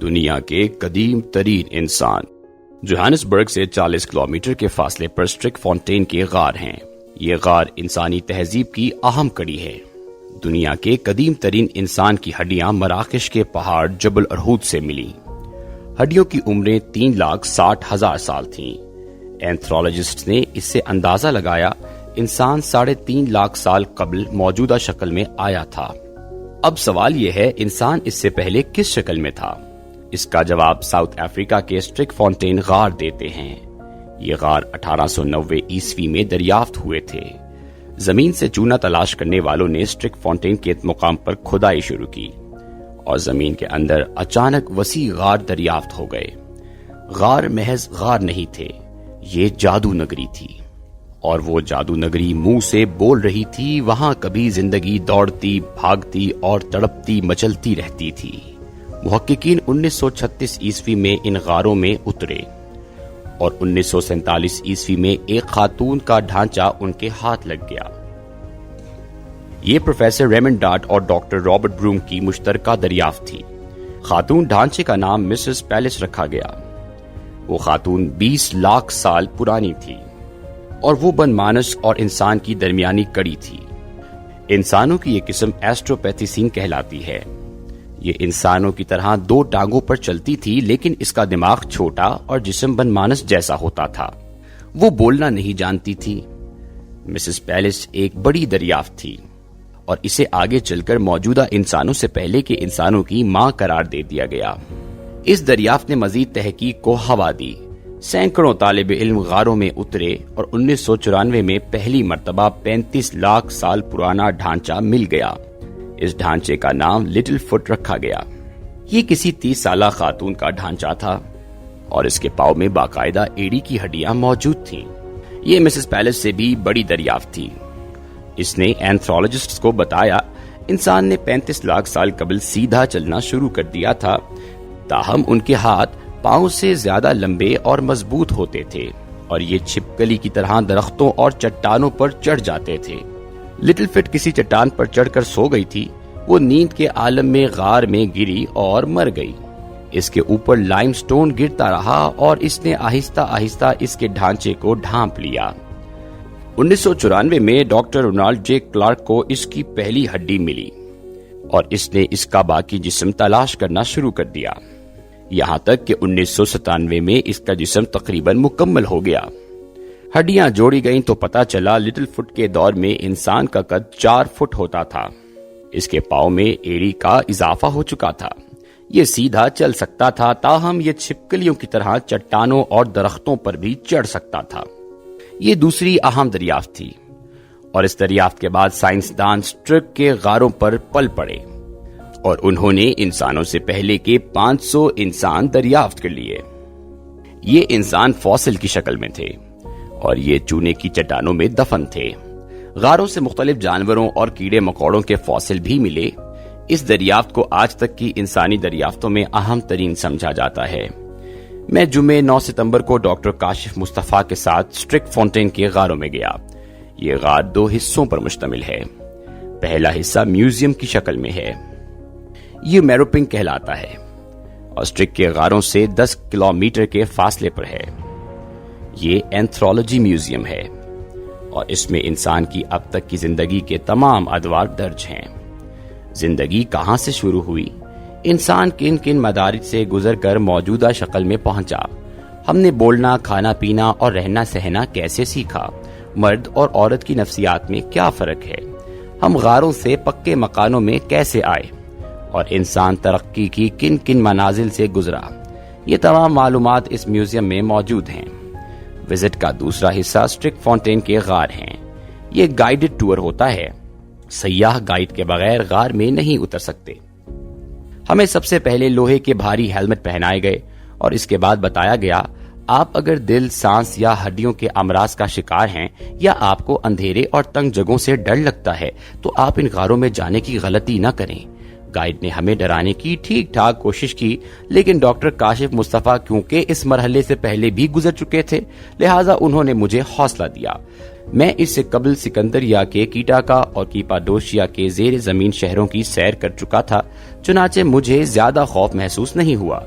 دنیا کے قدیم ترین انسان۔ جوہانسبرگ سے 40 کلومیٹر کے فاصلے پر اسٹرک فونٹین کے غار ہیں۔ یہ غار انسانی تہذیب کی اہم کڑی ہے۔ دنیا کے قدیم ترین انسان کی ہڈیاں مراکش کے پہاڑ جبل ارہود سے ملی۔ ہڈیوں کی عمریں 3,60,000 سال تھیں۔ اینتھرولوجسٹ نے اس سے اندازہ لگایا انسان 3.5 لاکھ سال قبل موجودہ شکل میں آیا تھا۔ اب سوال یہ ہے انسان اس سے پہلے کس شکل میں تھا؟ اس کا جواب ساؤتھ افریقہ کے اسٹرک فونٹین غار دیتے ہیں۔ یہ غار 1890 عیسوی میں دریافت ہوئے تھے۔ زمین سے چونا تلاش کرنے والوں نے اسٹرک فونٹین کے مقام پر کھدائی شروع کی اور زمین کے اندر اچانک وسیع غار دریافت ہو گئے۔ غار محض غار نہیں تھے، یہ جادو نگری تھی، اور وہ جادو نگری منہ سے بول رہی تھی۔ وہاں کبھی زندگی دوڑتی، بھاگتی اور تڑپتی مچلتی رہتی تھی۔ محققین 1936 عیسوی میں ان غاروں میں اترے اور 1947 عیسوی میں ایک خاتون کا ڈھانچہ ان کے ہاتھ لگ گیا۔ یہ پروفیسر ریمنڈ ڈارٹ اور ڈاکٹر رابرٹ بروم کی مشترکہ دریافت تھی۔ خاتون ڈھانچے کا نام مسز پیلس رکھا گیا۔ وہ خاتون 20 لاکھ سال پرانی تھی اور وہ بن مانس اور انسان کی درمیانی کڑی تھی۔ انسانوں کی یہ قسم ایسٹروپیتھیسین کہلاتی ہے۔ یہ انسانوں کی طرح 2 ٹانگوں پر چلتی تھی، لیکن اس کا دماغ چھوٹا اور جسم بن مانس جیسا ہوتا تھا۔ وہ بولنا نہیں جانتی تھی۔ مسز پیلس ایک بڑی دریافت تھی اور اسے آگے چل کر موجودہ انسانوں سے پہلے کے انسانوں کی ماں قرار دے دیا گیا۔ اس دریافت نے مزید تحقیق کو ہوا دی۔ سینکڑوں طالب علم غاروں میں اترے اور 1994 میں پہلی مرتبہ 35 لاکھ سال پرانا ڈھانچہ مل گیا۔ اس ڈھانچے کا نام لٹل فٹ رکھا گیا۔ یہ کسی 30 سالہ خاتون کا ڈھانچہ تھا اور اس کے پاؤں میں باقاعدہ ایڑی کی ہڈیاں موجود تھیں۔ یہ مسز پیلس سے بھی بڑی دریافت تھی۔ اس نے اینتھرولوجسٹس کو بتایا انسان نے 35 لاکھ سال قبل سیدھا چلنا شروع کر دیا تھا، تاہم ان کے ہاتھ پاؤں سے زیادہ لمبے اور مضبوط ہوتے تھے اور یہ چھپکلی کی طرح درختوں اور چٹانوں پر چڑھ جاتے تھے۔ لٹل فٹ کسی چٹان پر چڑھ کر سو گئی تھی۔ وہ نیند کے عالم میں غار میں گری اور مر گئی۔ اس کے اوپر لائم سٹون گرتا رہا اور اس نے آہستہ آہستہ اس کے ڈھانچے کو ڈھانپ لیا۔ 1994 میں ڈاکٹر رونالڈ جے کلارک کو اس کی پہلی ہڈی ملی اور اس نے اس کا باقی جسم تلاش کرنا شروع کر دیا، یہاں تک کہ 1997 میں اس کا جسم تقریباً مکمل ہو گیا۔ ہڈیاں جوڑی گئیں تو پتا چلا لٹل فٹ کے دور میں انسان کا قد 4 فٹ ہوتا تھا۔ اس کے پاؤں میں ایڑی کا اضافہ ہو چکا تھا۔ یہ سیدھا چل سکتا تھا، تاہم یہ چھپکلیوں کی طرح چٹانوں اور درختوں پر بھی چڑھ سکتا تھا۔ یہ دوسری اہم دریافت تھی اور اس دریافت کے بعد سائنسدان اسٹرک کے غاروں پر پل پڑے اور انہوں نے انسانوں سے پہلے کے 500 انسان دریافت کر لیے۔ یہ انسان فوسل کی شکل میں تھے اور یہ چونے کی چٹانوں میں دفن تھے۔ غاروں سے مختلف جانوروں اور کیڑے مکوڑوں کے فوسل بھی ملے۔ اس دریافت کو آج تک کی انسانی دریافتوں میں اہم ترین سمجھا جاتا ہے۔ میں جمعے 9 ستمبر کو ڈاکٹر کاشف مصطفیٰ کے ساتھ اسٹرک فونٹین کے غاروں میں گیا۔ یہ غار 2 حصوں پر مشتمل ہے۔ پہلا حصہ میوزیم کی شکل میں ہے۔ یہ میروپنگ کہلاتا ہے اور اسٹرک کے غاروں سے 10 کلومیٹر کے فاصلے پر ہے۔ یہ اینتھرولوجی میوزیم ہے اور اس میں انسان کی اب تک کی زندگی کے تمام ادوار درج ہیں۔ زندگی کہاں سے شروع ہوئی؟ انسان کن کن مدارج سے گزر کر موجودہ شکل میں پہنچا؟ ہم نے بولنا، کھانا پینا اور رہنا سہنا کیسے سیکھا؟ مرد اور عورت کی نفسیات میں کیا فرق ہے؟ ہم غاروں سے پکے مکانوں میں کیسے آئے؟ اور انسان ترقی کی کن کن منازل سے گزرا؟ یہ تمام معلومات اس میوزیم میں موجود ہیں۔ وزٹ کا دوسرا حصہ اسٹرک فونٹین کے غار ہیں۔ یہ گائیڈڈ ٹور ہوتا ہے۔ سیاح گائیڈ کے بغیر غار میں نہیں اتر سکتے۔ ہمیں سب سے پہلے لوہے کے بھاری ہیلمٹ پہنائے گئے اور اس کے بعد بتایا گیا آپ اگر دل، سانس یا ہڈیوں کے امراض کا شکار ہیں یا آپ کو اندھیرے اور تنگ جگہوں سے ڈر لگتا ہے تو آپ ان غاروں میں جانے کی غلطی نہ کریں۔ گائیڈ نے ہمیں ڈرانے کی ٹھیک ٹھاک کوشش کی، لیکن ڈاکٹر کاشف مصطفیٰ کیونکہ اس مرحلے سے پہلے بھی گزر چکے تھے، لہٰذا انہوں نے مجھے حوصلہ دیا۔ میں اس سے قبل سکندریہ کے کیٹاکا اور کیپاڈوشیا کے زیر زمین شہروں کی سیر کر چکا تھا، چنانچہ مجھے زیادہ خوف محسوس نہیں ہوا،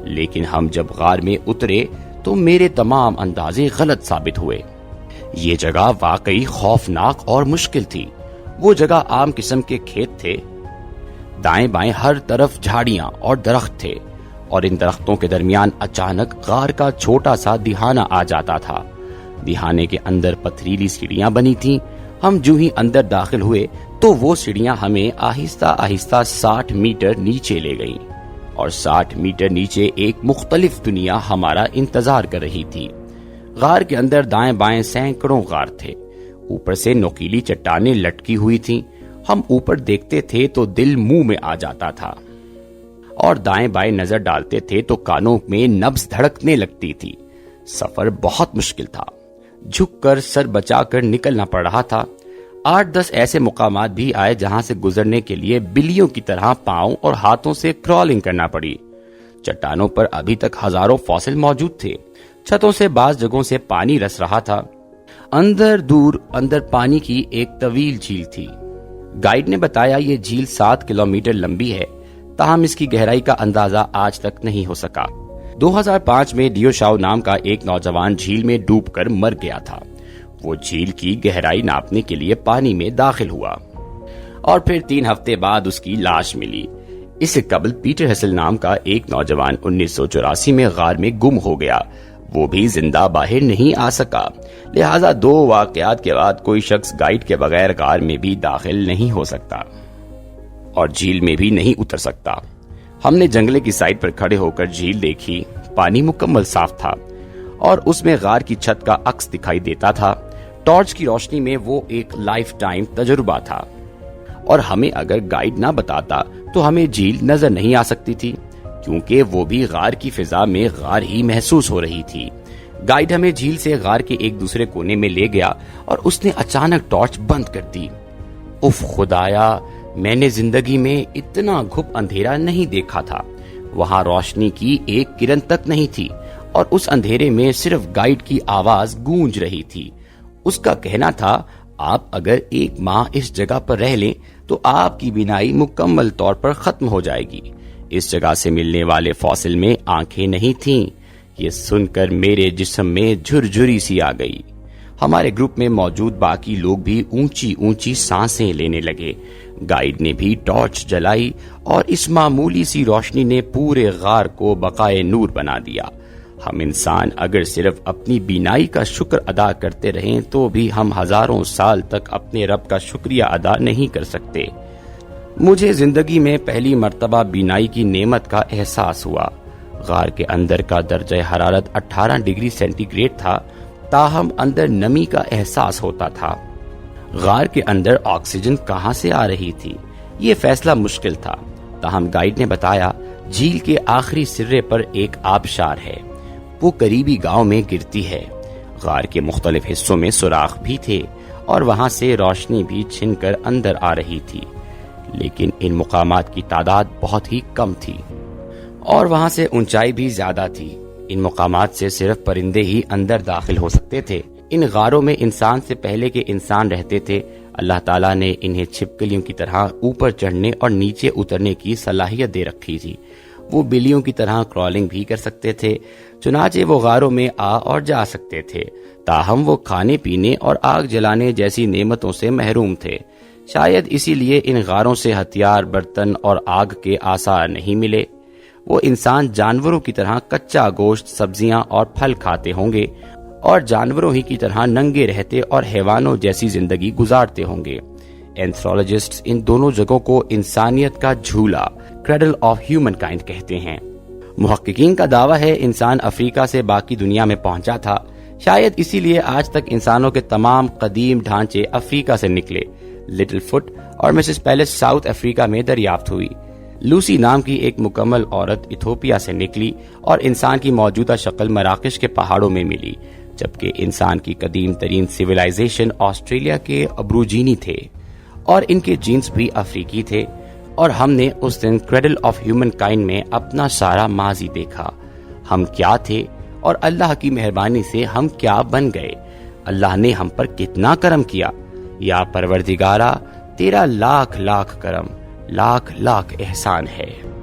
لیکن ہم جب غار میں اترے تو میرے تمام اندازے غلط ثابت ہوئے۔ یہ جگہ واقعی خوفناک اور مشکل تھی۔ وہ جگہ عام قسم کے کھیت تھے، دائیں بائیں ہر طرف جھاڑیاں اور درخت تھے، اور ان درختوں کے درمیان اچانک غار کا چھوٹا سا دہانہ آ جاتا تھا۔ دہانے کے اندر پتھریلی سیڑھیاں بنی تھیں۔ ہم جو ہی اندر داخل ہوئے تو وہ سیڑھیاں ہمیں آہستہ آہستہ 60 میٹر نیچے لے گئیں، اور 60 میٹر نیچے ایک مختلف دنیا ہمارا انتظار کر رہی تھی۔ غار کے اندر دائیں بائیں سینکڑوں غار تھے، اوپر سے نوکیلی چٹانیں لٹکی ہوئی تھیں۔ ہم اوپر دیکھتے تھے تو دل منہ میں آ جاتا تھا، اور دائیں بائیں نظر ڈالتے تھے تو کانوں میں نبض دھڑکنے لگتی تھی۔ سفر بہت مشکل تھا، جھک کر سر بچا کر نکلنا پڑ رہا تھا۔ 8-10 ایسے مقامات بھی آئے جہاں سے گزرنے کے لیے بلیوں کی طرح پاؤں اور ہاتھوں سے کرالنگ کرنا پڑی۔ چٹانوں پر ابھی تک ہزاروں فوسل موجود تھے، چھتوں سے بعض جگہوں سے پانی رس رہا تھا۔ اندر پانی کی ایک طویل جھیل تھی۔ گائیڈ نے بتایا یہ جھیل 7 کلومیٹر لمبی ہے، تاہم اس کی گہرائی کا اندازہ آج تک نہیں ہو سکا۔ 2005 میں ڈیو شاو نام کا ایک نوجوان جھیل میں ڈوب کر مر گیا تھا۔ وہ جھیل کی گہرائی ناپنے کے لیے پانی میں داخل ہوا، اور پھر 3 ہفتے بعد اس کی لاش ملی۔ اس سے قبل پیٹر ہیسل نام کا ایک نوجوان 1984 میں غار میں گم ہو گیا، وہ بھی زندہ باہر نہیں آ سکا۔ لہٰذا 2 واقعات کے بعد کوئی شخص گائیڈ کے بغیر غار میں بھی داخل نہیں ہو سکتا اور جھیل میں بھی نہیں اتر سکتا۔ ہم نے جنگلے کی سائٹ پر کھڑے ہو کر جھیل دیکھی۔ پانی مکمل صاف تھا، اور اس میں غار کی چھت کا عکس دکھائی دیتا تھا۔ ٹارچ کی روشنی میں وہ ایک لائف ٹائم تجربہ تھا، اور ہمیں اگر گائیڈ نہ بتاتا تو ہمیں جھیل نظر نہیں آ سکتی تھی، کیونکہ وہ بھی غار کی فضا میں غار ہی محسوس ہو رہی تھی۔ گائیڈ ہمیں جھیل سے غار کے ایک دوسرے کونے میں لے گیا، اور اس نے اچانک ٹارچ بند کر دی۔ اف خدایا، میں نے زندگی میں اتنا گھپ اندھیرا نہیں دیکھا تھا۔ وہاں روشنی کی ایک کرن تک نہیں تھی، اور اس اندھیرے میں صرف گائیڈ کی آواز گونج رہی تھی۔ اس کا کہنا تھا، آپ اگر 1 ماہ اس جگہ پر رہ لیں تو آپ کی بینائی مکمل طور پر ختم ہو جائے گی۔ اس جگہ سے ملنے والے فوسل میں آنکھیں نہیں تھیں۔ یہ سن کر میرے جسم میں جھرجھری سی آ گئی۔ ہمارے گروپ میں موجود باقی لوگ بھی اونچی اونچی سانسیں لینے لگے۔ گائیڈ نے بھی ٹارچ جلائی، اور اس معمولی سی روشنی نے پورے غار کو بقائے نور بنا دیا۔ ہم انسان اگر صرف اپنی بینائی کا شکر ادا کرتے رہیں تو بھی ہم ہزاروں سال تک اپنے رب کا شکریہ ادا نہیں کر سکتے۔ مجھے زندگی میں پہلی مرتبہ بینائی کی نعمت کا احساس ہوا۔ غار کے اندر کا درجہ حرارت 18 ڈگری سینٹی گریڈ تھا، تاہم اندر نمی کا احساس ہوتا تھا۔ غار کے اندر آکسیجن کہاں سے آ رہی تھی، یہ فیصلہ مشکل تھا، تاہم گائیڈ نے بتایا جھیل کے آخری سرے پر ایک آبشار ہے، وہ قریبی گاؤں میں گرتی ہے۔ غار کے مختلف حصوں میں سوراخ بھی تھے، اور وہاں سے روشنی بھی چھن کر اندر آ رہی تھی، لیکن ان مقامات کی تعداد بہت ہی کم تھی، اور وہاں سے اونچائی بھی زیادہ تھی۔ ان مقامات سے صرف پرندے ہی اندر داخل ہو سکتے تھے۔ ان غاروں میں انسان سے پہلے کے انسان رہتے تھے۔ اللہ تعالیٰ نے انہیں چھپکلیوں کی طرح اوپر چڑھنے اور نیچے اترنے کی صلاحیت دے رکھی تھی۔ وہ بلیوں کی طرح کرالنگ بھی کر سکتے تھے، چنانچہ وہ غاروں میں آ اور جا سکتے تھے، تاہم وہ کھانے پینے اور آگ جلانے جیسی نعمتوں سے محروم تھے۔ شاید اسی لیے ان غاروں سے ہتھیار، برتن اور آگ کے آثار نہیں ملے۔ وہ انسان جانوروں کی طرح کچا گوشت، سبزیاں اور پھل کھاتے ہوں گے، اور جانوروں ہی کی طرح ننگے رہتے اور حیوانوں جیسی زندگی گزارتے ہوں گے۔ اینتھرولوجسٹس ان دونوں جگہوں کو انسانیت کا جھولا، کریڈل آف ہیومن کائنڈ کہتے ہیں۔ محققین کا دعویٰ ہے انسان افریقہ سے باقی دنیا میں پہنچا تھا، شاید اسی لیے آج تک انسانوں کے تمام قدیم ڈھانچے افریقہ سے نکلے۔ لٹل فٹ اور مسز پیلس ساؤتھ افریقہ میں دریافت ہوئی۔ لوسی نام کی ایک مکمل عورت ایتھوپیا سے نکلی، اور انسان کی موجودہ شکل مراکش کے پہاڑوں میں ملی، جبکہ انسان کی قدیم ترین سویلائزیشن آسٹریلیا کے ابروجینی تھے، اور ان کے جینز بھی افریقی تھے۔ اور ہم نے اس دن کریڈل آف ہیومن کائنڈ میں اپنا سارا ماضی دیکھا. ہم کیا تھے اور اللہ کی مہربانی سے ہم کیا بن گئے. اللہ نے ہم پر کتنا کرم کیا. یا پروردگارا، تیرا لاکھ لاکھ کرم، لاکھ لاکھ احسان ہے.